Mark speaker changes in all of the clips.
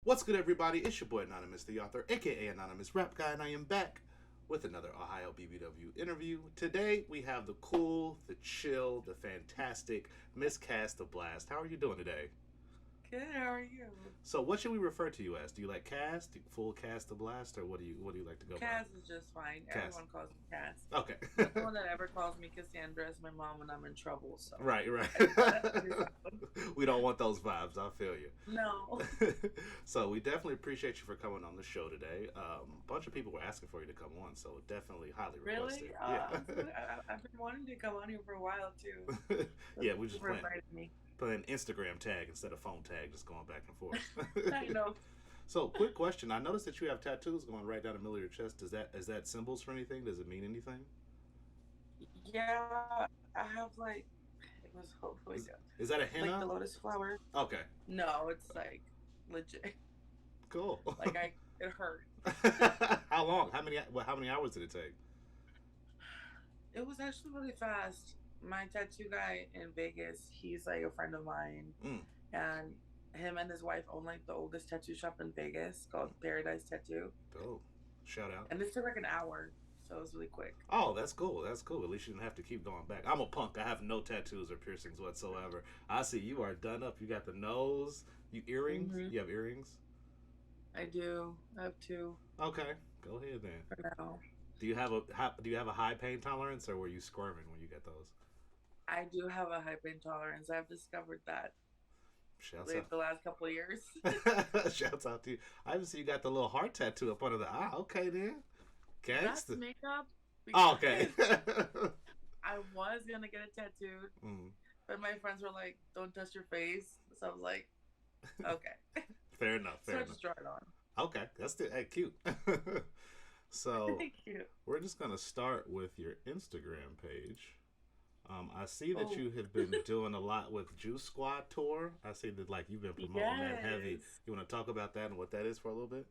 Speaker 1: What's good, everybody? It's your boy Anonymous, the author, aka Anonymous Rap Guy, and I am back with another Ohio BBW interview. Today, we have the cool, the chill, the fantastic Miss KassTheBlast. How are you doing today?
Speaker 2: Good, how are you?
Speaker 1: So, what should we refer to you as? Do you like Cass, full KassTheBlast, or what do you like to go by?
Speaker 2: Cass is just fine.
Speaker 1: Cass.
Speaker 2: Everyone calls me Cass.
Speaker 1: Okay.
Speaker 2: The only one that ever calls me Cassandra is my mom when I'm in trouble, so.
Speaker 1: Right. We don't want those vibes. I feel you.
Speaker 2: No.
Speaker 1: So we definitely appreciate you for coming on the show today. A bunch of people were asking for you to come on, so definitely highly requested.
Speaker 2: Really?
Speaker 1: Yeah.
Speaker 2: I've been wanting to come on here for a while, too.
Speaker 1: Yeah, we just
Speaker 2: invited me.
Speaker 1: playing Instagram tag instead of phone tag, just going back and forth.
Speaker 2: I know.
Speaker 1: So, quick question. I noticed that you have tattoos going right down the middle of your chest. Is that symbols for anything? Does it mean anything?
Speaker 2: Yeah, I have like, it was, hopefully,
Speaker 1: Is that a henna?
Speaker 2: like the lotus flower.
Speaker 1: Okay.
Speaker 2: No, it's like legit.
Speaker 1: Cool.
Speaker 2: Like, it hurt.
Speaker 1: How long? How many hours did it take?
Speaker 2: It was actually really fast. My tattoo guy in Vegas, he's like a friend of mine,
Speaker 1: Mm.
Speaker 2: and him and his wife own like the oldest tattoo shop in Vegas called Paradise Tattoo,
Speaker 1: Oh, shout out.
Speaker 2: and this took like an hour, so it was really quick.
Speaker 1: Oh, that's cool. That's cool. At least you didn't have to keep going back. I'm a punk. I have no tattoos or piercings whatsoever. I see you are done up. You got the nose. You earrings.
Speaker 2: Hmm.
Speaker 1: You have earrings.
Speaker 2: I do. I have two
Speaker 1: Okay, go ahead then.
Speaker 2: for now.
Speaker 1: Do you have a high pain tolerance, or were you squirming when you got those?
Speaker 2: I do have a high pain tolerance. I've discovered that
Speaker 1: Shouts
Speaker 2: like the last couple of years.
Speaker 1: out. Shouts out to you. I even see you got the little heart tattoo up under the eye. Okay then.
Speaker 2: That's
Speaker 1: Gangsta.
Speaker 2: makeup.
Speaker 1: Oh, okay.
Speaker 2: I was gonna get it tattooed,
Speaker 1: Mm,
Speaker 2: but my friends were like, "Don't touch your face," so I was like, "Okay."
Speaker 1: fair enough.
Speaker 2: So
Speaker 1: Fair
Speaker 2: I
Speaker 1: enough.
Speaker 2: just draw it on.
Speaker 1: Okay, that's the hey, cute. So
Speaker 2: Thank you.
Speaker 1: we're just gonna start with your Instagram page. I see that
Speaker 2: Oh.
Speaker 1: you have been doing a lot with Juice Squad tour. I see that like you've been promoting that heavy.
Speaker 2: Yes.
Speaker 1: You want to talk about that and what that is for a little bit?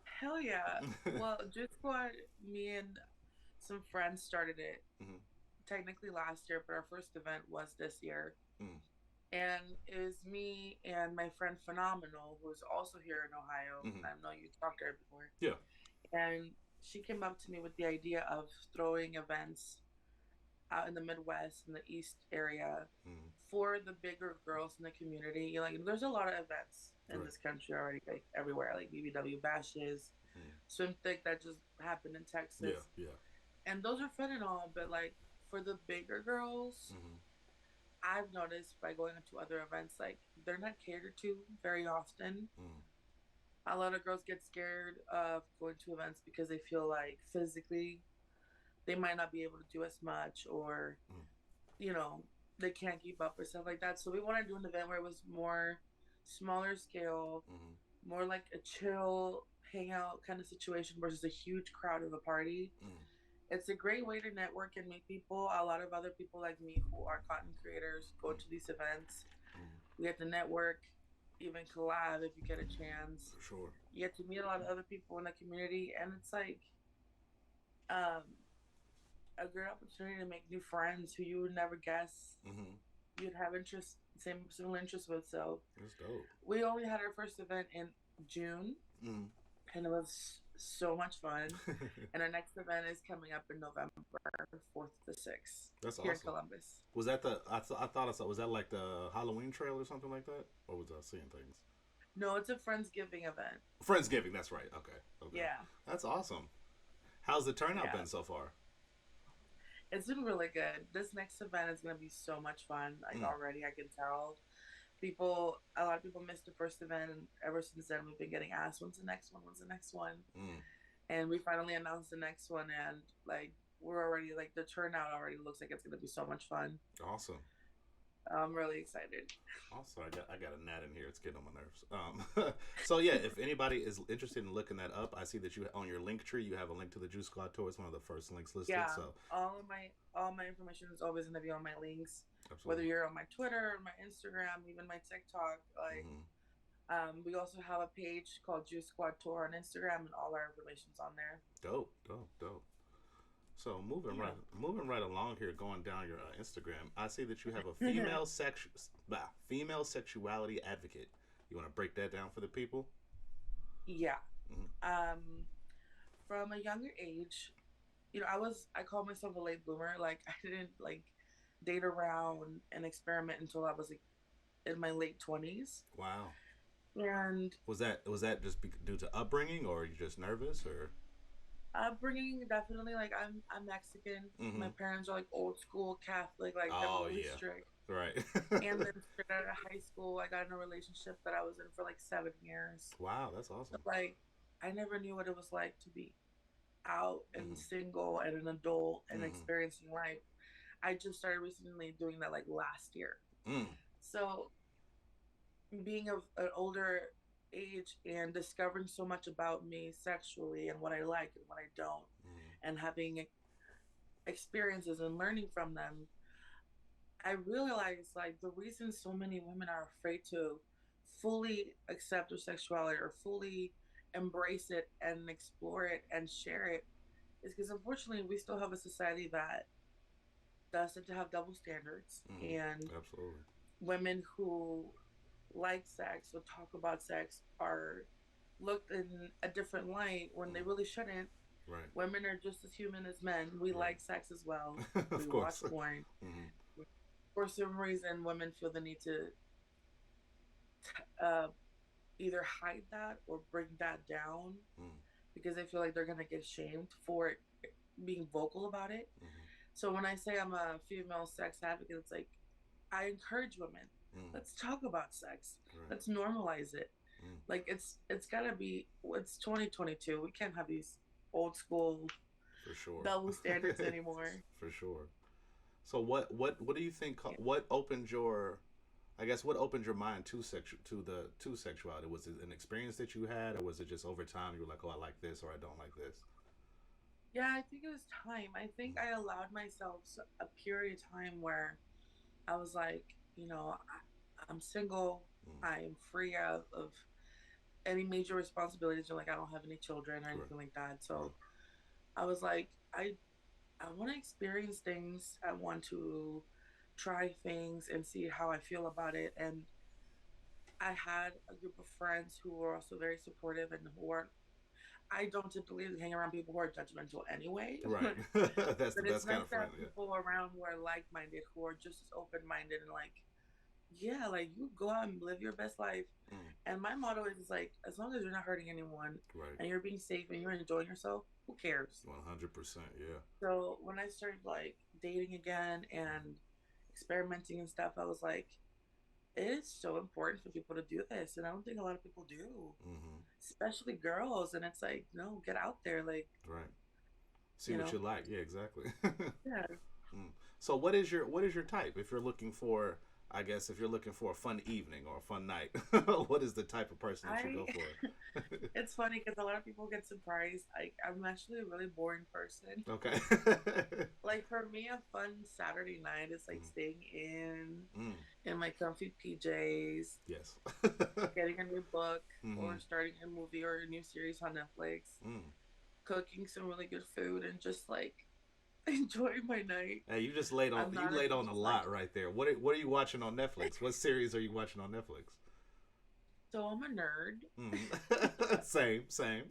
Speaker 2: Hell yeah. Well, Juice Squad, me and some friends started it
Speaker 1: Mhm.
Speaker 2: technically last year, but our first event was this year.
Speaker 1: Mm.
Speaker 2: And it was me and my friend Phenomenal, who's also here in Ohio.
Speaker 1: Mhm.
Speaker 2: I know you talked to her before.
Speaker 1: Yeah.
Speaker 2: And she came up to me with the idea of throwing events out in the Midwest and the East area
Speaker 1: Mm.
Speaker 2: for the bigger girls in the community. Like, there's a lot of events in
Speaker 1: Right.
Speaker 2: this country already, like everywhere, like BBW bashes,
Speaker 1: Mm.
Speaker 2: swim thick that just happened in Texas,
Speaker 1: Yeah.
Speaker 2: and those are fun and all. But like for the bigger girls,
Speaker 1: Mm-hmm.
Speaker 2: I've noticed by going to other events, like they're not catered to very often.
Speaker 1: Mm.
Speaker 2: A lot of girls get scared of going to events because they feel like physically they might not be able to do as much, or
Speaker 1: Mm.
Speaker 2: you know, they can't keep up or stuff like that. So we want to do an event where it was more smaller scale,
Speaker 1: Mm-hmm.
Speaker 2: more like a chill hangout kind of situation versus a huge crowd of a party.
Speaker 1: Mm.
Speaker 2: It's a great way to network and meet people. A lot of other people like me who are content creators go
Speaker 1: Mm.
Speaker 2: to these events.
Speaker 1: Mm.
Speaker 2: We get to network, even collab if you get a chance.
Speaker 1: For sure.
Speaker 2: You get to meet a lot of other people in the community, and it's like um, a great opportunity to make new friends who you would never guess
Speaker 1: Mm-hmm.
Speaker 2: you'd have similar interests with. So
Speaker 1: That's dope.
Speaker 2: we only had our first event in June,
Speaker 1: Mm.
Speaker 2: and it was so much fun. And our next event is coming up in November 4th to 6th
Speaker 1: That's
Speaker 2: here in
Speaker 1: awesome.
Speaker 2: Columbus.
Speaker 1: Was that I thought I saw, was that like the Halloween trail or something like that? Or was I seeing things?
Speaker 2: No, it's a Friendsgiving event.
Speaker 1: Friendsgiving, that's right. Okay. Okay.
Speaker 2: Yeah.
Speaker 1: That's awesome. How's the turnout
Speaker 2: Yeah.
Speaker 1: been so far?
Speaker 2: It's been really good. This next event is going to be so much fun. Like, already I can tell. A lot of people missed the first event, and ever since then we've been getting asked, when's the next one? When's the next one?
Speaker 1: Mm.
Speaker 2: And we finally announced the next one, and like we're already like the turnout already looks like it's going to be so much fun.
Speaker 1: Awesome.
Speaker 2: I'm really excited.
Speaker 1: Also, I got a gnat in here. It's getting on my nerves. So yeah, if anybody is interested in looking that up, I see that you on your link tree you have a link to the Juice Squad tour. It's one of the first links listed.
Speaker 2: Yeah,
Speaker 1: So
Speaker 2: all my information is always going to be on my links.
Speaker 1: absolutely.
Speaker 2: Whether you're on my Twitter, my Instagram, even my TikTok. Like,
Speaker 1: Mm-hmm.
Speaker 2: we also have a page called Juice Squad Tour on Instagram, and all our information's on there.
Speaker 1: Dope. So moving right along here, going down your Instagram, I see that you have a female sexuality advocate. You want to break that down for the people?
Speaker 2: Yeah.
Speaker 1: Mm-hmm.
Speaker 2: Um, from a younger age, I call myself a late bloomer. Like I didn't like date around and experiment until I was like in my late 20s.
Speaker 1: Wow.
Speaker 2: And
Speaker 1: Was that just due to upbringing, or are you just nervous, or?
Speaker 2: upbringing, definitely, like I'm Mexican.
Speaker 1: Mm-hmm.
Speaker 2: My parents are like old school Catholic, like they're
Speaker 1: Oh
Speaker 2: really
Speaker 1: yeah.
Speaker 2: strict.
Speaker 1: Right.
Speaker 2: And then straight out of high school, I got in a relationship that I was in for like 7 years.
Speaker 1: Wow, that's
Speaker 2: So
Speaker 1: awesome.
Speaker 2: like I never knew what it was like to be out and
Speaker 1: Mm-hmm.
Speaker 2: single and an adult and
Speaker 1: Mm-hmm.
Speaker 2: experiencing life. I just started recently doing that like last year.
Speaker 1: Mm.
Speaker 2: So being of an older age and discovering so much about me sexually and what I like and what I don't,
Speaker 1: Mm-hmm.
Speaker 2: and having experiences and learning from them, I realized like the reason so many women are afraid to fully accept their sexuality or fully embrace it and explore it and share it is because unfortunately we still have a society that does tend to have double standards, and
Speaker 1: Mm-hmm. Absolutely.
Speaker 2: women who like sex or talk about sex are looked in a different light when they
Speaker 1: Mm.
Speaker 2: really shouldn't.
Speaker 1: Right.
Speaker 2: Women are just as human as men. We like sex as well.
Speaker 1: Right.
Speaker 2: We
Speaker 1: Of
Speaker 2: watch
Speaker 1: course.
Speaker 2: porn.
Speaker 1: Mm-hmm.
Speaker 2: For some reason, women feel the need to uh, either hide that or bring that down
Speaker 1: Mm.
Speaker 2: because they feel like they're going to get shamed for being vocal about it.
Speaker 1: Mm-hmm.
Speaker 2: So when I say I'm a female sex advocate, it's like I encourage women.
Speaker 1: Mm.
Speaker 2: Let's talk about sex.
Speaker 1: Right.
Speaker 2: Let's normalize it.
Speaker 1: Mm.
Speaker 2: Like it's gotta be. It's 2022. We can't have these old school
Speaker 1: For sure.
Speaker 2: double standards anymore.
Speaker 1: For sure. So what do you think? What opened your, I guess, what opened your mind to sexuality? Was it an experience that you had, or was it just over time you were like, oh, I like this, or I don't like this?
Speaker 2: Yeah, I think it was time. I think I allowed myself a period of time where I was like, I'm single.
Speaker 1: Mm.
Speaker 2: I'm free of any major responsibilities, or like I don't have any children or
Speaker 1: Right.
Speaker 2: anything like that.
Speaker 1: Right.
Speaker 2: So I was like, I want to experience things. I want to try things and see how I feel about it. And I had a group of friends who were also very supportive and who weren't. I don't typically hang around people who are judgmental anyway.
Speaker 1: Right. That's the
Speaker 2: But it's
Speaker 1: best kind
Speaker 2: nice
Speaker 1: of
Speaker 2: to
Speaker 1: friend.
Speaker 2: have
Speaker 1: Yeah.
Speaker 2: people around who are like minded, who are just as open minded and like, yeah, like you go out and live your best life.
Speaker 1: Mm.
Speaker 2: And my motto is like, as long as you're not hurting anyone
Speaker 1: Right.
Speaker 2: and you're being safe and you're enjoying yourself, who cares?
Speaker 1: 100%. Yeah.
Speaker 2: So when I started like dating again and experimenting and stuff, I was like, it is so important for people to do this. And I don't think a lot of people do,
Speaker 1: Mm-hmm.
Speaker 2: especially girls. And it's like, no, get out there. Like,
Speaker 1: Right. See
Speaker 2: you
Speaker 1: what
Speaker 2: know,
Speaker 1: you like. Yeah. Exactly.
Speaker 2: yeah.
Speaker 1: Mm. So what is your type? If you're looking for, I guess, if you're looking for a fun evening or a fun night, what is the type of person that you
Speaker 2: I,
Speaker 1: go for?
Speaker 2: it's funny because a lot of people get surprised. Like, I'm actually a really boring person.
Speaker 1: Okay.
Speaker 2: Like, for me, a fun Saturday night is like
Speaker 1: Mm.
Speaker 2: staying
Speaker 1: Mm.
Speaker 2: in my comfy PJs,
Speaker 1: Yes.
Speaker 2: getting a new book
Speaker 1: Mm-hmm.
Speaker 2: or starting a movie or a new series on Netflix,
Speaker 1: Mm.
Speaker 2: cooking some really good food, and just like enjoying my night.
Speaker 1: Hey, you just laid on
Speaker 2: I'm
Speaker 1: you
Speaker 2: not
Speaker 1: laid on
Speaker 2: into
Speaker 1: a
Speaker 2: like,
Speaker 1: lot right there. What are you watching on Netflix? What series are you watching on Netflix?
Speaker 2: so I'm a nerd.
Speaker 1: Mm. Same, same.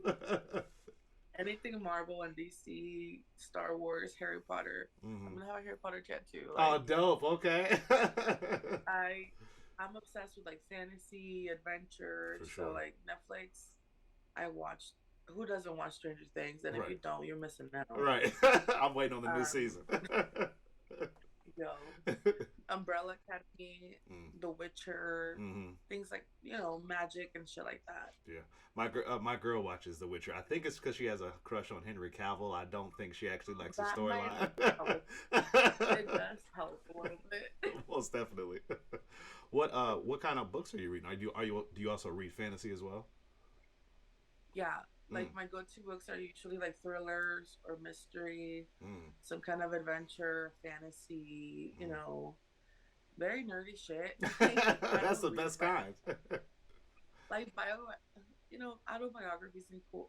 Speaker 2: Anything Marvel and DC, Star Wars, Harry Potter. I'm
Speaker 1: Mm-hmm.
Speaker 2: gonna have a Harry Potter tattoo.
Speaker 1: Oh,
Speaker 2: Like
Speaker 1: dope. Okay.
Speaker 2: I, I'm obsessed with like fantasy, adventure.
Speaker 1: For
Speaker 2: So
Speaker 1: sure.
Speaker 2: like Netflix, I watched. Who doesn't watch Stranger Things? And if
Speaker 1: Right.
Speaker 2: you don't, you're missing out.
Speaker 1: Right. I'm waiting on the new
Speaker 2: Um,
Speaker 1: season.
Speaker 2: yo, Umbrella Academy,
Speaker 1: Mm.
Speaker 2: The Witcher,
Speaker 1: Mm-hmm.
Speaker 2: things like magic and shit like that.
Speaker 1: Yeah, my girl watches The Witcher. I think it's because she has a crush on Henry Cavill. I don't think she actually likes his
Speaker 2: That might
Speaker 1: storyline.
Speaker 2: help. It does help a little bit.
Speaker 1: Most definitely. What kind of books are you reading? Do you also read fantasy as well?
Speaker 2: Yeah,
Speaker 1: Mm.
Speaker 2: like my go-to books are usually like thrillers or mystery,
Speaker 1: Mm.
Speaker 2: some kind of adventure, fantasy.
Speaker 1: Mm.
Speaker 2: Very nerdy shit. Like I
Speaker 1: That's
Speaker 2: don't
Speaker 1: the
Speaker 2: read
Speaker 1: best kind.
Speaker 2: like autobiographies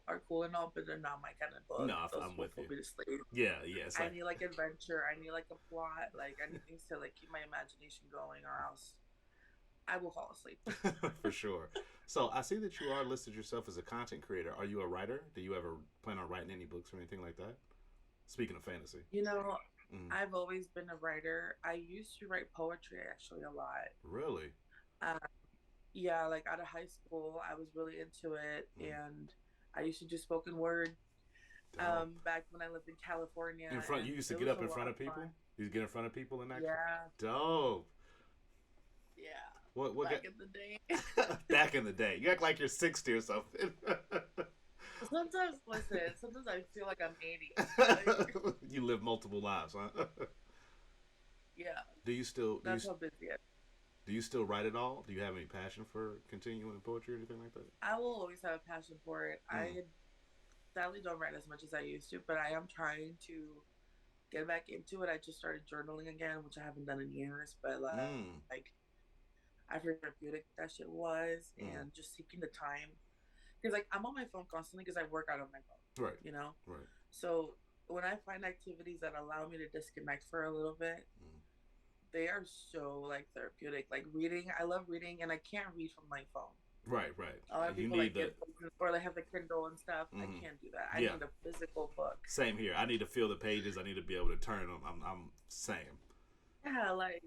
Speaker 2: are cool and all, but they're not my kind of book.
Speaker 1: No,
Speaker 2: Those
Speaker 1: I'm
Speaker 2: will
Speaker 1: with you.
Speaker 2: put me to sleep.
Speaker 1: Yeah, yeah. It's
Speaker 2: I
Speaker 1: like
Speaker 2: need like adventure. I need like a plot. Like I need things to like keep my imagination going, or else I will fall asleep.
Speaker 1: For sure. So I see that you are listed yourself as a content creator. Are you a writer? Do you ever plan on writing any books or anything like that? Speaking of fantasy.
Speaker 2: You know,
Speaker 1: Mm,
Speaker 2: I've always been a writer. I used to write poetry actually a lot.
Speaker 1: really?
Speaker 2: Uh, yeah, like out of high school, I was really into it,
Speaker 1: Mm,
Speaker 2: and I used to do spoken word.
Speaker 1: dope.
Speaker 2: Back when I lived in California,
Speaker 1: In front,
Speaker 2: and
Speaker 1: you used to
Speaker 2: it
Speaker 1: get
Speaker 2: was
Speaker 1: up
Speaker 2: a
Speaker 1: in
Speaker 2: lot
Speaker 1: front
Speaker 2: of
Speaker 1: of people.
Speaker 2: fun.
Speaker 1: You used to get in front of people and actually.
Speaker 2: Yeah,
Speaker 1: Dope.
Speaker 2: yeah.
Speaker 1: What got
Speaker 2: Back in the day.
Speaker 1: back in the day? You act like you're 60 or something.
Speaker 2: Sometimes, listen. Sometimes I feel like I'm 80. Like,
Speaker 1: You live multiple lives, huh?
Speaker 2: yeah,
Speaker 1: Do you still do you
Speaker 2: that's how busy I am.
Speaker 1: do you still write at all? Do you have any passion for continuing in poetry or anything like that?
Speaker 2: I will always have a passion for it.
Speaker 1: Mm,
Speaker 2: I sadly don't write as much as I used to, but I am trying to get back into it. I just started journaling again, which I haven't done in years, but
Speaker 1: mm,
Speaker 2: like I forget how therapeutic that shit was,
Speaker 1: mm.
Speaker 2: and just taking the time because like I'm on my phone constantly because I work out on my phone,
Speaker 1: Right,
Speaker 2: you know.
Speaker 1: right.
Speaker 2: So when I find activities that allow me to disconnect for a little bit,
Speaker 1: Mm.
Speaker 2: they are so like therapeutic. Like reading, I love reading, and I can't read from my phone.
Speaker 1: Right, right.
Speaker 2: A lot of
Speaker 1: You
Speaker 2: people
Speaker 1: need
Speaker 2: like
Speaker 1: the.
Speaker 2: get books or they have the Kindle and stuff. I
Speaker 1: Mm,
Speaker 2: can't do that. I
Speaker 1: yeah,
Speaker 2: need a physical book.
Speaker 1: same here. I need to feel the pages. I need to be able to turn them. I'm same.
Speaker 2: Yeah, like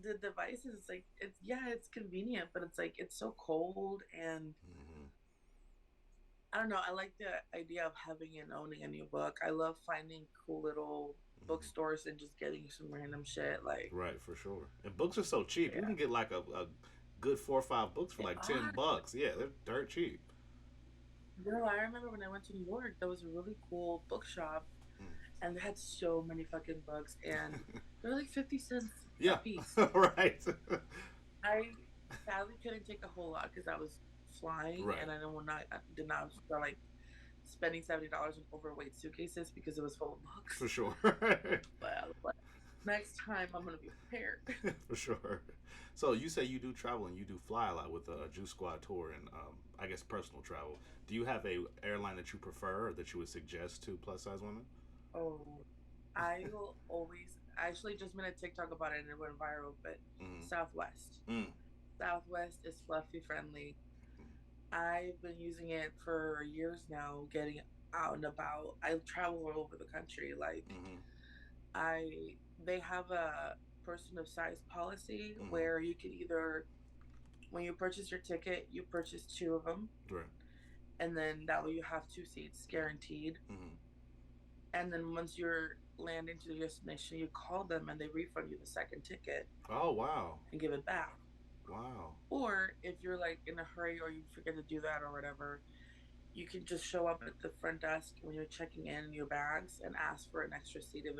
Speaker 2: the devices, it's like it's yeah, it's convenient, but it's like it's so cold and
Speaker 1: Hmm.
Speaker 2: I don't know. I like the idea of having and owning a new book. I love finding cool little
Speaker 1: Hmm.
Speaker 2: bookstores and just getting some random shit. Like,
Speaker 1: Right, for sure. And books are so cheap. You
Speaker 2: yeah,
Speaker 1: can get like a good 4 or 5 books for
Speaker 2: they
Speaker 1: like
Speaker 2: are.
Speaker 1: $10. Yeah, they're dirt cheap.
Speaker 2: No, I remember when I went to New York, there was a really cool bookshop, and they had so many fucking books, and they're like 50 cents a
Speaker 1: Yeah,
Speaker 2: piece.
Speaker 1: right.
Speaker 2: I sadly couldn't take a whole lot because I was flying,
Speaker 1: Right,
Speaker 2: and I did not feel like spending $70 on overweight suitcases because it was full of
Speaker 1: for
Speaker 2: books.
Speaker 1: sure.
Speaker 2: But I was like, next time I'm gonna be prepared.
Speaker 1: For sure. So you say you do travel and you do fly a lot with a Juice Squad tour and I guess personal travel. Do you have a airline that you prefer or that you would suggest to plus size women?
Speaker 2: Oh, I will always. I actually just made a TikTok about it and it went viral. But
Speaker 1: Mm,
Speaker 2: Southwest,
Speaker 1: mm,
Speaker 2: Southwest is fluffy friendly. I've been using it for years now, getting out and about. I travel all over the country. Like
Speaker 1: mm-hmm,
Speaker 2: they have a person of size policy
Speaker 1: mm-hmm.
Speaker 2: where you can either, when you purchase your ticket, you purchase two of them,
Speaker 1: Right.
Speaker 2: and then that way you have 2 seats guaranteed.
Speaker 1: Mm-hmm.
Speaker 2: And then once you're landing to the destination, you call them and they refund you the second ticket
Speaker 1: Oh wow.
Speaker 2: and give it back.
Speaker 1: Wow.
Speaker 2: Or if you're like in a hurry or you forget to do that or whatever, you can just show up at the front desk when you're checking in your bags and ask for an extra seat if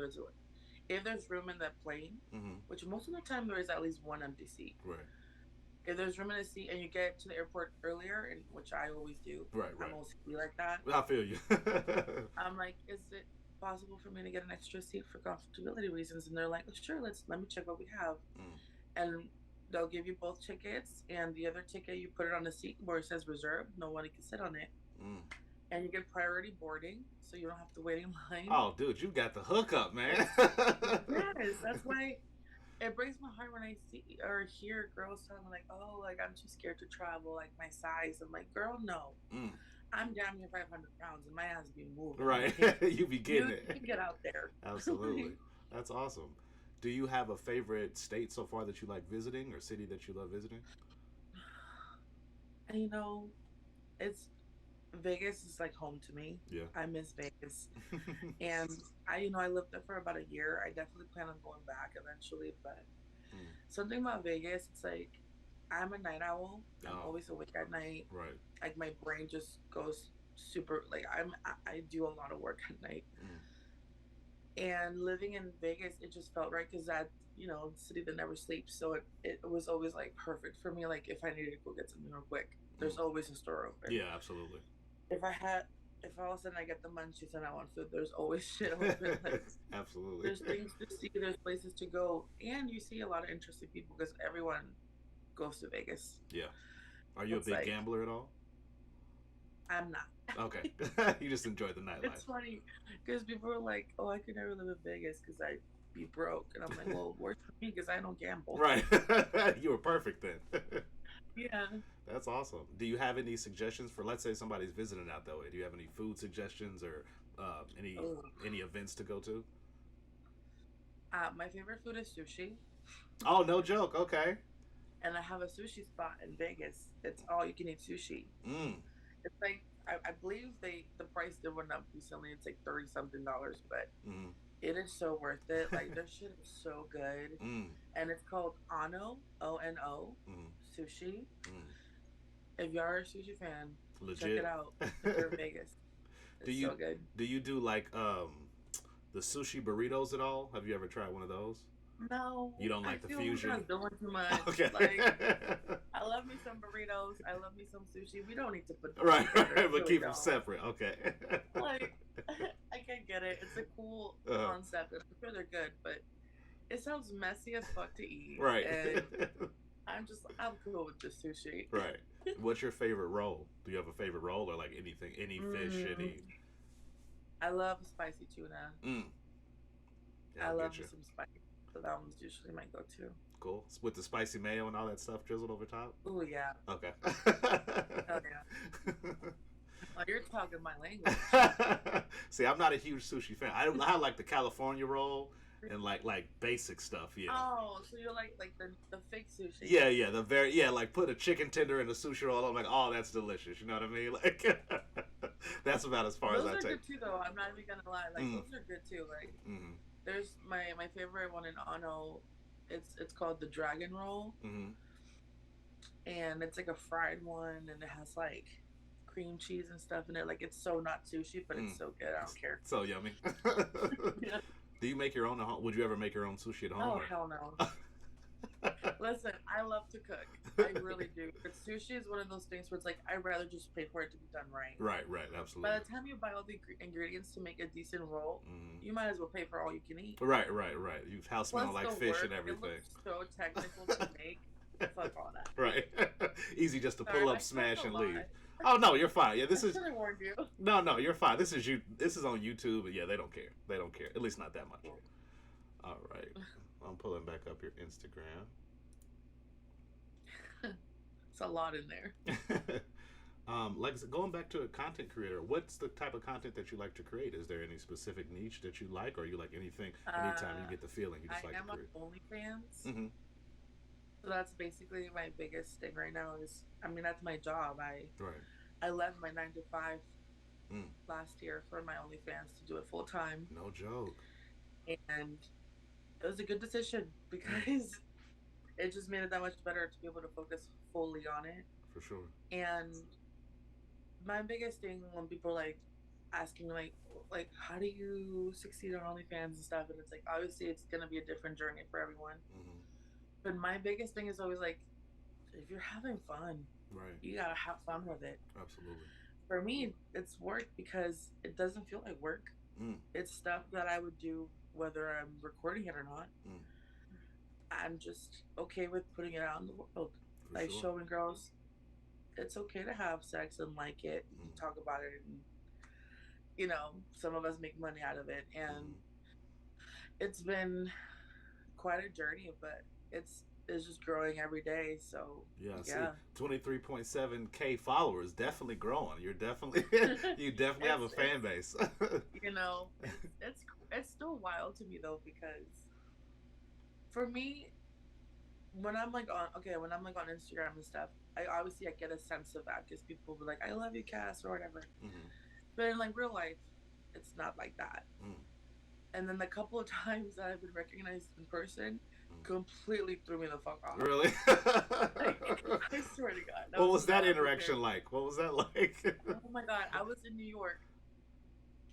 Speaker 2: there's room in that plane,
Speaker 1: Mm-hmm.
Speaker 2: which most of the time there is at least one empty seat.
Speaker 1: Right.
Speaker 2: If there's room in a seat and you get to the airport earlier, and which I always do,
Speaker 1: Right,
Speaker 2: I'm
Speaker 1: right.
Speaker 2: always like that.
Speaker 1: I feel you.
Speaker 2: I'm like, is it possible for me to get an extra seat for comfortability reasons? And they're like, well, sure, let me check what we have.
Speaker 1: Mm,
Speaker 2: And they'll give you both tickets, and the other ticket you put it on a seat where it says reserved, nobody can sit on it,
Speaker 1: mm.
Speaker 2: and you get priority boarding, so you don't have to wait in line.
Speaker 1: Oh, dude, you got the hookup, man.
Speaker 2: It's yes, that's why it breaks my heart when I see or hear girls telling me like, oh, like I'm too scared to travel, like my size. I'm like, girl, no,
Speaker 1: Mm,
Speaker 2: I'm down here 500 pounds and my ass be moving.
Speaker 1: right.
Speaker 2: Like,
Speaker 1: You be getting
Speaker 2: you
Speaker 1: it.
Speaker 2: can get out there.
Speaker 1: Absolutely. That's awesome. Do you have a favorite state so far that you like visiting or city that you love visiting?
Speaker 2: And it's Vegas is like home to me.
Speaker 1: Yeah.
Speaker 2: I miss Vegas. And I lived there for about a year. I definitely plan on going back eventually, but
Speaker 1: Mm.
Speaker 2: something about Vegas, it's like I'm a night owl. I'm
Speaker 1: Oh,
Speaker 2: always awake at night.
Speaker 1: right.
Speaker 2: Like my brain just goes super like I do a lot of work at night.
Speaker 1: Mm.
Speaker 2: And living in Vegas, it just felt right because that, city that never sleeps. So it was always like perfect for me. Like if I needed to go get something real quick,
Speaker 1: Mm.
Speaker 2: there's always a store open.
Speaker 1: Yeah, absolutely.
Speaker 2: If I had if all of a sudden I get the munchies and I want food, there's always shit open. Like
Speaker 1: Absolutely.
Speaker 2: there's things to see, there's places to go, and you see a lot of interesting people because everyone goes to Vegas.
Speaker 1: Yeah. Are you a
Speaker 2: It's
Speaker 1: big
Speaker 2: like
Speaker 1: gambler at all?
Speaker 2: I'm not.
Speaker 1: Okay. You just enjoy the
Speaker 2: It's
Speaker 1: nightlife.
Speaker 2: funny because people are like, "Oh, I could never live in Vegas because I be broke. And I'm like, well, works for me because I don't gamble.
Speaker 1: Right. You were perfect then.
Speaker 2: Yeah.
Speaker 1: That's awesome. Do you have any suggestions for, let's say somebody's visiting out that way? Do you have any food suggestions or any
Speaker 2: Ugh.
Speaker 1: any events to go to?
Speaker 2: My favorite food is sushi.
Speaker 1: Oh, no joke. Okay.
Speaker 2: And I have a sushi spot in Vegas. It's all you can eat sushi.
Speaker 1: Mm.
Speaker 2: It's like I believe the price did went up recently. It's like $30-something, but
Speaker 1: Mm.
Speaker 2: it is so worth it. Like their shit is so good,
Speaker 1: Mm.
Speaker 2: and it's called Ono
Speaker 1: Mm.
Speaker 2: Sushi.
Speaker 1: Mm.
Speaker 2: If you are a sushi fan, check
Speaker 1: Legit.
Speaker 2: it out. They're in Vegas.
Speaker 1: Do
Speaker 2: It's
Speaker 1: you
Speaker 2: so good.
Speaker 1: do you do like the sushi burritos at all? Have you ever tried one of those?
Speaker 2: No,
Speaker 1: You don't
Speaker 2: I
Speaker 1: like the
Speaker 2: feel
Speaker 1: fusion?
Speaker 2: like I'm doing too much.
Speaker 1: Okay.
Speaker 2: Like I love me some burritos. I love me some sushi. We don't need to put them
Speaker 1: Right,
Speaker 2: together.
Speaker 1: right, but
Speaker 2: Really
Speaker 1: keep them
Speaker 2: don't.
Speaker 1: separate. Okay.
Speaker 2: Like I can get it. It's a cool concept, and I'm sure they're good, but it sounds messy as fuck to eat.
Speaker 1: Right.
Speaker 2: And I'm cool with the sushi.
Speaker 1: Right. What's your favorite roll? Do you have a favorite roll or like anything, any fish, any?
Speaker 2: I love spicy tuna.
Speaker 1: Mm. Yeah,
Speaker 2: I love
Speaker 1: get you.
Speaker 2: some spicy. So that one's usually my go-to.
Speaker 1: Cool. With the spicy mayo and all that stuff drizzled over top?
Speaker 2: Oh yeah.
Speaker 1: Okay.
Speaker 2: Oh yeah. Oh, you're talking my language.
Speaker 1: See, I'm not a huge sushi fan. I like the California roll and like basic stuff, yeah.
Speaker 2: Oh, so you're like the fake sushi.
Speaker 1: Yeah, like put a chicken tender in a sushi roll. I'm like, oh, that's delicious. You know what I mean? Like, that's about as far
Speaker 2: those
Speaker 1: as I
Speaker 2: are
Speaker 1: take.
Speaker 2: good too, though. I'm not even gonna lie. Like those are good too. Like there's my favorite one in Ono. It's called the Dragon Roll, and it's like a fried one, and it has like cream cheese and stuff in it. Like it's so not sushi, but it's so good. I don't care.
Speaker 1: So yummy.
Speaker 2: Yeah.
Speaker 1: Do you make your own at home? Would you ever make your own sushi at home?
Speaker 2: Oh, hell no. Listen, I love to cook. I really do. But sushi is one of those things where it's like, I'd rather just pay for it to be done right.
Speaker 1: Right, absolutely.
Speaker 2: By the time you buy all the ingredients to make a decent roll, you might as well pay for all you can eat.
Speaker 1: Right. You've house smell like fish and everything.
Speaker 2: It looks so technical to make. Fuck all that.
Speaker 1: Right. Easy just to pull up, smash, and leave.
Speaker 2: Lie.
Speaker 1: Oh no, you're fine. Yeah, this
Speaker 2: I
Speaker 1: is.
Speaker 2: should have warned you.
Speaker 1: No, you're fine. This is on YouTube, and yeah, they don't care. They don't care. At least not that much. All right. I'm pulling back up your Instagram.
Speaker 2: It's a lot in there.
Speaker 1: Like going back to a content creator, what's the type of content that you like to create? Is there any specific niche that you like, or you like anything? Anytime you get the feeling, you just like to create.
Speaker 2: I am on OnlyFans. So that's basically my biggest thing right now. That's my job. I left my 9 to 5 last year for my OnlyFans to do it full time.
Speaker 1: No joke.
Speaker 2: And it was a good decision because it just made it that much better to be able to focus fully on it.
Speaker 1: For sure.
Speaker 2: And my biggest thing when people are like asking like how do you succeed on OnlyFans and stuff, and it's like obviously it's gonna be a different journey for everyone. But my biggest thing is always like, if you're having fun,
Speaker 1: right,
Speaker 2: you gotta have fun with it.
Speaker 1: Absolutely.
Speaker 2: For me, it's work because it doesn't feel like work. It's stuff that I would do whether I'm recording it or not. I'm just okay with putting it out in the world.
Speaker 1: For
Speaker 2: like
Speaker 1: sure.
Speaker 2: Showing girls it's okay to have sex and like it, and talk about it, and some of us make money out of it, and it's been quite a journey, but it's just growing every day. So
Speaker 1: yeah. See, 23.7K followers, definitely growing. You definitely have a fan base.
Speaker 2: It's still wild to me though, because for me, when I'm like on Instagram and stuff, I get a sense of that because people will be like, I love you, Cass, or whatever. But in like real life, it's not like that. And then the couple of times that I've been recognized in person completely threw me the fuck off.
Speaker 1: Really?
Speaker 2: I swear to God.
Speaker 1: What was that interaction like? What was that like?
Speaker 2: Oh my God. I was in New York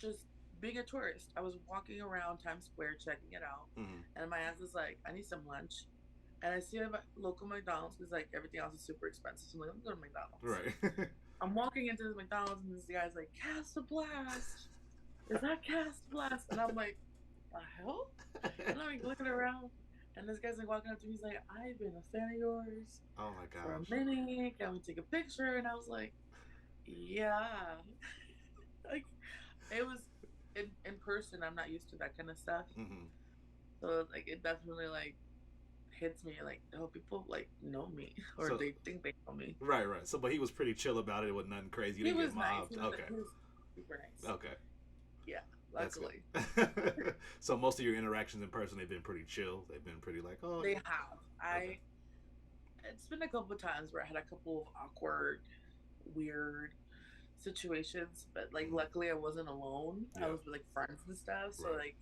Speaker 2: just being a tourist. I was walking around Times Square checking it out. And my ass is like, I need some lunch. And I see a local McDonald's because like everything else is super expensive. So I'm like, I'm going to McDonald's.
Speaker 1: Right.
Speaker 2: I'm walking into this McDonald's and this guy's like, CassTheBlast. Is that CassTheBlast? And I'm like, the hell? And I'm like looking around. And this guy's like walking up to me. He's like, I've been a fan of yours.
Speaker 1: Oh my gosh.
Speaker 2: For a minute. Can we take a picture? And I was like, yeah. Like, it was in person. I'm not used to that kind of stuff. So like it definitely like hits me like, oh, people like know me or
Speaker 1: So
Speaker 2: they think they know me.
Speaker 1: right, right. So, but he was pretty chill about it. It was nothing crazy. You
Speaker 2: He
Speaker 1: didn't get
Speaker 2: was nice.
Speaker 1: mobbed. Okay,
Speaker 2: He was super nice.
Speaker 1: okay,
Speaker 2: Yeah,
Speaker 1: that's
Speaker 2: luckily.
Speaker 1: good. So most of your interactions in person, they've been pretty chill. They've been pretty like, oh,
Speaker 2: They have.
Speaker 1: okay,
Speaker 2: It's been a couple of times where I had a couple of awkward, weird situations, but like
Speaker 1: mm,
Speaker 2: luckily I wasn't alone. I
Speaker 1: yeah,
Speaker 2: was with like friends and stuff, so
Speaker 1: right,
Speaker 2: like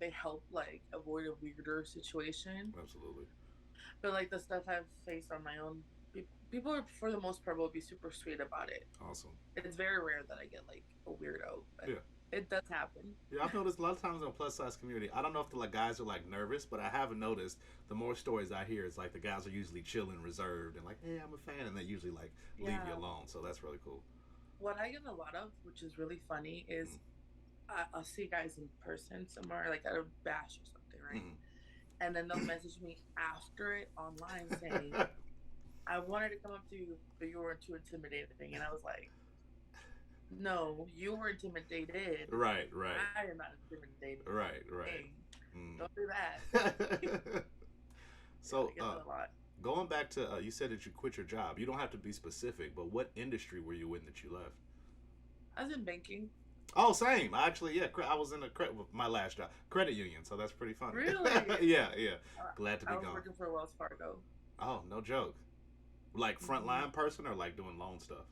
Speaker 2: they help like avoid a weirder situation.
Speaker 1: absolutely,
Speaker 2: But like the stuff I've faced on my own, people are, for the most part will be super sweet about it.
Speaker 1: awesome.
Speaker 2: It's very rare that I get like a weirdo, but
Speaker 1: Yeah.
Speaker 2: it does happen.
Speaker 1: Yeah, I've noticed a lot of times in the plus size community. I don't know if the like guys are like nervous, but I haven't noticed the more stories I hear, it's like the guys are usually chill and reserved and like, hey, I'm a fan, and they usually like leave you
Speaker 2: Yeah.
Speaker 1: alone. So that's really cool.
Speaker 2: What I get a lot of, which is really funny, is
Speaker 1: Mm.
Speaker 2: I'll see guys in person somewhere, like at a bash or something, right?
Speaker 1: Mm.
Speaker 2: And then they'll message me after it online saying, I wanted to come up to you, but you were too intimidating. And I was like, no, you were intimidated.
Speaker 1: Right, right,
Speaker 2: I am not intimidated.
Speaker 1: right, right.
Speaker 2: Hey,
Speaker 1: Mm.
Speaker 2: don't do that.
Speaker 1: So,
Speaker 2: I get that a lot.
Speaker 1: going back to you said that you quit your job. You don't have to be specific, but what industry were you in that you left?
Speaker 2: I was in banking.
Speaker 1: Oh, same. Actually, yeah, I was in my last job, credit union. So that's pretty funny.
Speaker 2: Really?
Speaker 1: Yeah, yeah. Glad to be
Speaker 2: I was
Speaker 1: gone.
Speaker 2: working for Wells Fargo.
Speaker 1: Oh, no joke. Like frontline person or like doing loan stuff?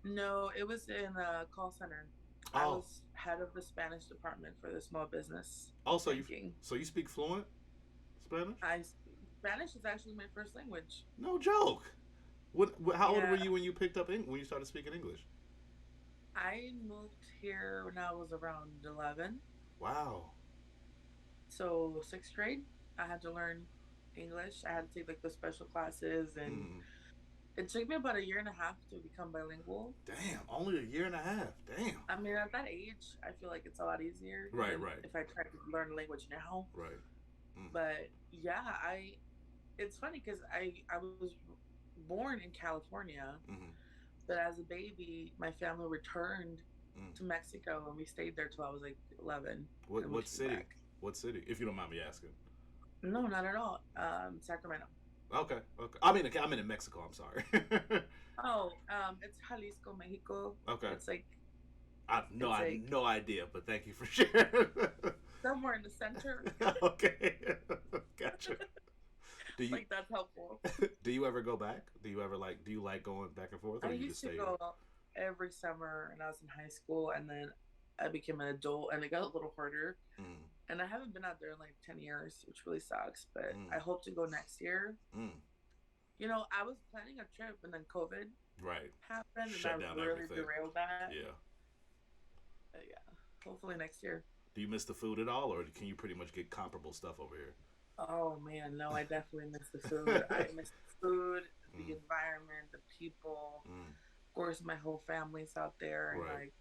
Speaker 2: No, it was in a call center. I
Speaker 1: Oh,
Speaker 2: was head of the Spanish department for the small business
Speaker 1: also
Speaker 2: banking.
Speaker 1: you speak fluent Spanish?
Speaker 2: Spanish is actually my first language.
Speaker 1: No joke. How old were
Speaker 2: Yeah,
Speaker 1: you when you picked up when you started speaking English?
Speaker 2: I moved here when I was around 11.
Speaker 1: Wow.
Speaker 2: So sixth grade, I had to learn English. I had to take like the special classes, and
Speaker 1: Mm,
Speaker 2: it took me about a year and a half to become bilingual.
Speaker 1: damn, only a year and a half. Damn.
Speaker 2: I mean, at that age, I feel like it's a lot easier
Speaker 1: Right,
Speaker 2: than
Speaker 1: right,
Speaker 2: if I tried to learn a language now.
Speaker 1: right. Mm,
Speaker 2: But yeah, it's funny because I was born in California,
Speaker 1: mm,
Speaker 2: but as a baby, my family returned
Speaker 1: mm.
Speaker 2: to Mexico, and we stayed there till I was like 11,
Speaker 1: What
Speaker 2: and we
Speaker 1: what
Speaker 2: came
Speaker 1: city?
Speaker 2: back.
Speaker 1: What city? If you don't mind me asking.
Speaker 2: No, not at all. Sacramento.
Speaker 1: Okay, okay. I'm in Mexico. I'm sorry.
Speaker 2: Oh, it's Jalisco, Mexico.
Speaker 1: Okay.
Speaker 2: It's like
Speaker 1: I
Speaker 2: it's
Speaker 1: have
Speaker 2: like
Speaker 1: no idea, but thank you for sharing.
Speaker 2: somewhere in the center.
Speaker 1: Okay, gotcha. Do you
Speaker 2: Like that's helpful.
Speaker 1: do you ever go back? Do you like going back and forth, or
Speaker 2: I
Speaker 1: you just
Speaker 2: used to
Speaker 1: stay here?
Speaker 2: go every summer, and I was in high school, and then I became an adult, and it got a little harder.
Speaker 1: Mm,
Speaker 2: And I haven't been out there in like 10 years, which really sucks. But
Speaker 1: mm,
Speaker 2: I hope to go next year.
Speaker 1: mm.
Speaker 2: You know, I was planning a trip, and then COVID
Speaker 1: Right.
Speaker 2: happened, and
Speaker 1: Shut
Speaker 2: that
Speaker 1: down
Speaker 2: really
Speaker 1: everything.
Speaker 2: derailed that.
Speaker 1: Yeah.
Speaker 2: But yeah, hopefully next year.
Speaker 1: Do you miss the food at all, or can you pretty much get comparable stuff over here?
Speaker 2: Oh man, no, I definitely miss the food. I miss the food, the
Speaker 1: Mm,
Speaker 2: environment, the people.
Speaker 1: mm,
Speaker 2: Of course, my whole family's out there, and
Speaker 1: right.
Speaker 2: like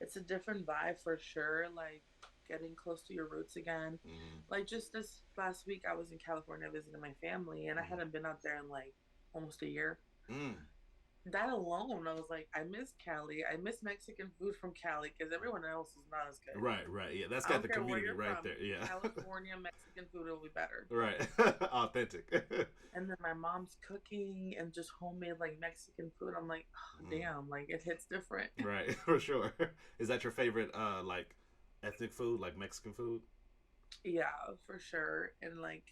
Speaker 2: it's a different vibe for sure. Like getting close to your roots again.
Speaker 1: Mm,
Speaker 2: Like just this last week, I was in California visiting my family, and I
Speaker 1: mm,
Speaker 2: hadn't been out there in like almost a year.
Speaker 1: mm.
Speaker 2: That alone, I was like, I miss Cali. I miss Mexican food from Cali because everyone else is not as good.
Speaker 1: Right, right. Yeah, that's
Speaker 2: I
Speaker 1: got
Speaker 2: don't
Speaker 1: the
Speaker 2: care where
Speaker 1: community
Speaker 2: you're
Speaker 1: right
Speaker 2: from.
Speaker 1: there. Yeah.
Speaker 2: California Mexican food will be better.
Speaker 1: Right. Authentic.
Speaker 2: And then my mom's cooking and just homemade like Mexican food. I'm like, oh,
Speaker 1: Mm,
Speaker 2: damn, like it hits different.
Speaker 1: right, for sure. Is that your favorite like ethnic food, like Mexican food?
Speaker 2: Yeah, for sure. And like,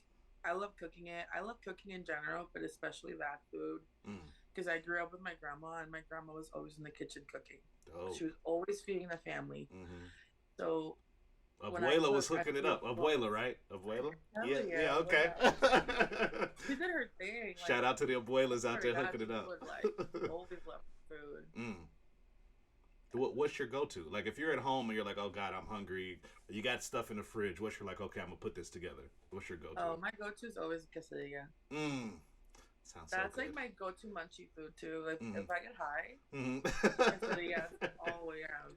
Speaker 2: I love cooking it. I love cooking in general, but especially that food
Speaker 1: Mm,
Speaker 2: because I grew up with my grandma, and my grandma was always in the kitchen cooking.
Speaker 1: dope.
Speaker 2: She was always feeding the family.
Speaker 1: Mm-hmm.
Speaker 2: So when I
Speaker 1: Abuela was
Speaker 2: cook, I
Speaker 1: hooking it
Speaker 2: feel
Speaker 1: up. Abuela, right? Abuela?
Speaker 2: hell
Speaker 1: Yeah,
Speaker 2: yeah,
Speaker 1: yeah, okay.
Speaker 2: abuela. She did her thing. Like,
Speaker 1: Shout out to the abuelas
Speaker 2: I
Speaker 1: out there
Speaker 2: forgot
Speaker 1: hooking it
Speaker 2: she
Speaker 1: up.
Speaker 2: would like always love food.
Speaker 1: Mm. What's your go-to? Like if you're at home and you're like, oh God, I'm hungry. You got stuff in the fridge. What's your like? Okay, I'm gonna put this together. What's your go-to?
Speaker 2: Oh, my go-to is always quesadilla.
Speaker 1: Mm. Sounds so
Speaker 2: That's
Speaker 1: good.
Speaker 2: like my go-to munchie food too. Like
Speaker 1: Mm-hmm.
Speaker 2: if I get high,
Speaker 1: Mm-hmm.
Speaker 2: quesadilla all the way around.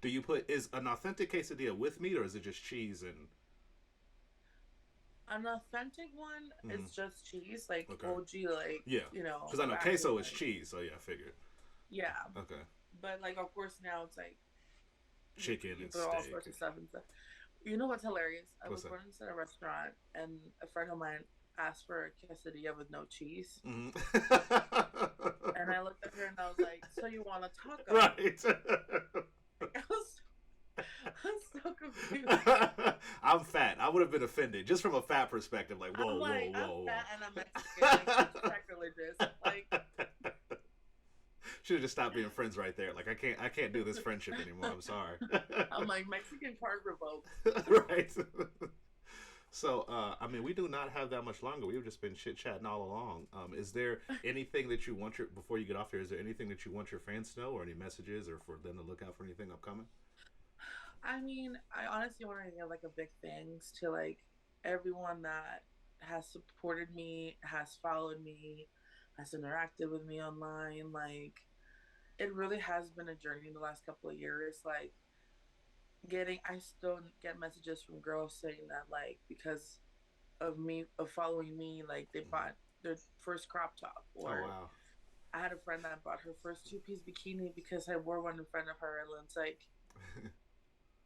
Speaker 1: Do you is an authentic quesadilla with meat or is it just cheese and?
Speaker 2: An authentic one
Speaker 1: Mm-hmm.
Speaker 2: is just cheese, like
Speaker 1: Okay.
Speaker 2: OG, like
Speaker 1: Yeah,
Speaker 2: you know,
Speaker 1: because I know
Speaker 2: actual,
Speaker 1: queso is
Speaker 2: like,
Speaker 1: cheese, so yeah, I figured.
Speaker 2: yeah.
Speaker 1: Okay.
Speaker 2: But like, of course, now it's like
Speaker 1: Chicken
Speaker 2: you
Speaker 1: and
Speaker 2: put all
Speaker 1: steak.
Speaker 2: sorts of stuff and stuff. You know what's hilarious? I
Speaker 1: What's
Speaker 2: was
Speaker 1: that?
Speaker 2: once at a restaurant and a friend of mine asked for a quesadilla with no cheese.
Speaker 1: Mm.
Speaker 2: And I looked at her and I was like, "So you want a taco?"
Speaker 1: Right.
Speaker 2: Like, I was so confused.
Speaker 1: I'm fat. I would have been offended just from a fat perspective. Like,
Speaker 2: I'm
Speaker 1: whoa, whoa,
Speaker 2: like, I'm
Speaker 1: whoa,
Speaker 2: fat and I'm Mexican. Like, that's sacrilegious. Like,
Speaker 1: whoa. Should have just stopped being friends right there. Like, I can't do this friendship anymore. I'm sorry.
Speaker 2: I'm like, Mexican card revoked.
Speaker 1: Right. So, I mean, we do not have that much longer. We've just been chit chatting all along. Is there anything that you want your before you get off here? Is there anything that you want your fans to know, or any messages, or for them to look out for anything upcoming?
Speaker 2: I mean, I honestly want to give like a big thanks to like everyone that has supported me, has followed me, has interacted with me online. Like, it really has been a journey the last couple of years. Like, I still get messages from girls saying that, like, because of me, of following me, like, they
Speaker 1: Hmm.
Speaker 2: bought their first crop top,
Speaker 1: Oh
Speaker 2: or
Speaker 1: wow.
Speaker 2: I had a friend that bought her first two-piece bikini because I wore one in front of her. And it's like,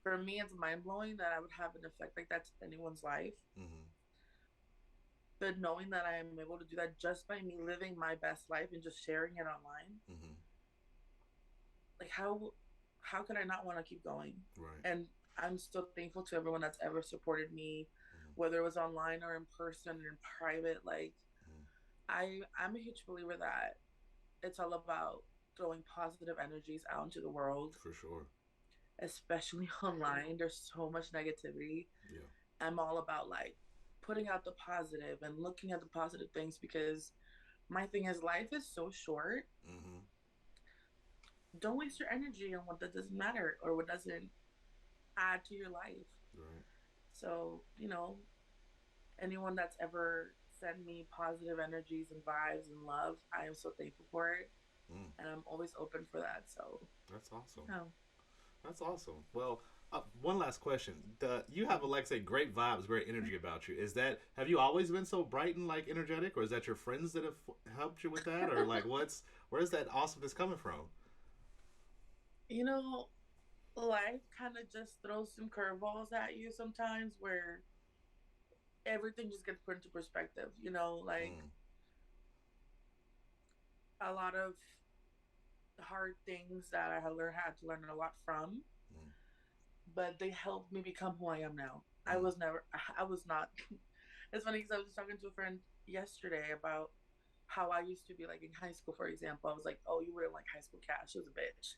Speaker 2: for me, it's mind blowing that I would have an effect like that to anyone's life.
Speaker 1: Hmm.
Speaker 2: But knowing that I am able to do that just by me living my best life and just sharing it online,
Speaker 1: Hmm.
Speaker 2: like how could I not want to keep going?
Speaker 1: Right.
Speaker 2: And I'm so thankful to everyone that's ever supported me,
Speaker 1: Hmm.
Speaker 2: whether it was online or in person or in private. Like,
Speaker 1: Hmm.
Speaker 2: I'm a huge believer that it's all about throwing positive energies out into the world,
Speaker 1: For sure.
Speaker 2: especially online. There's so much negativity.
Speaker 1: Yeah.
Speaker 2: I'm all about like putting out the positive and looking at the positive things, because my thing is life is so short.
Speaker 1: Hmm.
Speaker 2: Don't waste your energy on what that doesn't matter or what doesn't add to your life.
Speaker 1: Right.
Speaker 2: So, anyone that's ever sent me positive energies and vibes and love, I am so thankful for it.
Speaker 1: Mm.
Speaker 2: And I'm always open for that. So,
Speaker 1: That's awesome.
Speaker 2: yeah.
Speaker 1: That's awesome. Well, one last question. You have, like I say, great vibes, great energy about you. Have you always been so bright and like energetic, or is that your friends that have helped you with that, or like where's that awesomeness coming from?
Speaker 2: you know, Life kind of just throws some curveballs at you sometimes where everything just gets put into perspective. Like
Speaker 1: Mm.
Speaker 2: a lot of hard things that I had to learn a lot from,
Speaker 1: Mm.
Speaker 2: but they helped me become who I am now.
Speaker 1: Mm.
Speaker 2: I was not. It's funny because I was just talking to a friend yesterday about how I used to be like in high school, for example. I was like, "Oh, you wouldn't like high school Cash. She was a bitch."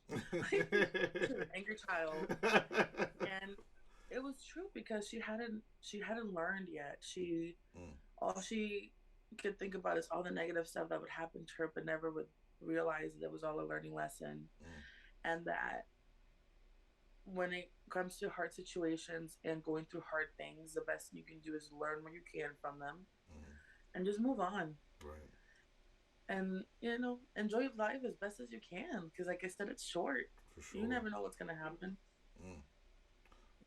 Speaker 2: She was an angry child, and it was true because she hadn't learned yet.
Speaker 1: Mm.
Speaker 2: All she could think about is all the negative stuff that would happen to her, but never would realize that it was all a learning lesson,
Speaker 1: Mm.
Speaker 2: and that when it comes to hard situations and going through hard things, the best thing you can do is learn what you can from them
Speaker 1: Mm.
Speaker 2: and just move on.
Speaker 1: Right.
Speaker 2: And enjoy life as best as you can, because like I said, it's short.
Speaker 1: For
Speaker 2: You
Speaker 1: sure.
Speaker 2: never know what's gonna happen.
Speaker 1: Mm.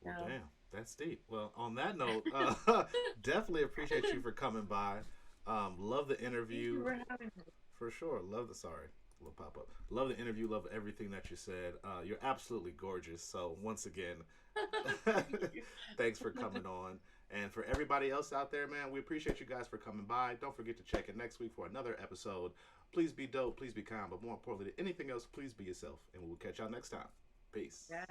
Speaker 1: Well,
Speaker 2: Yeah.
Speaker 1: damn, that's deep. Well, on that note, definitely appreciate you for coming by. Love the
Speaker 2: Thank you
Speaker 1: interview.
Speaker 2: for having me.
Speaker 1: For sure. Love the sorry, little pop up. Love the interview. Love everything that you said. You're absolutely gorgeous. So once again,
Speaker 2: Thank you.
Speaker 1: thanks for coming on. And for everybody else out there, man, we appreciate you guys for coming by. Don't forget to check in next week for another episode. Please be dope, please be kind, but more importantly than anything else, please be yourself. And we'll catch y'all next time. Peace.
Speaker 2: Yeah.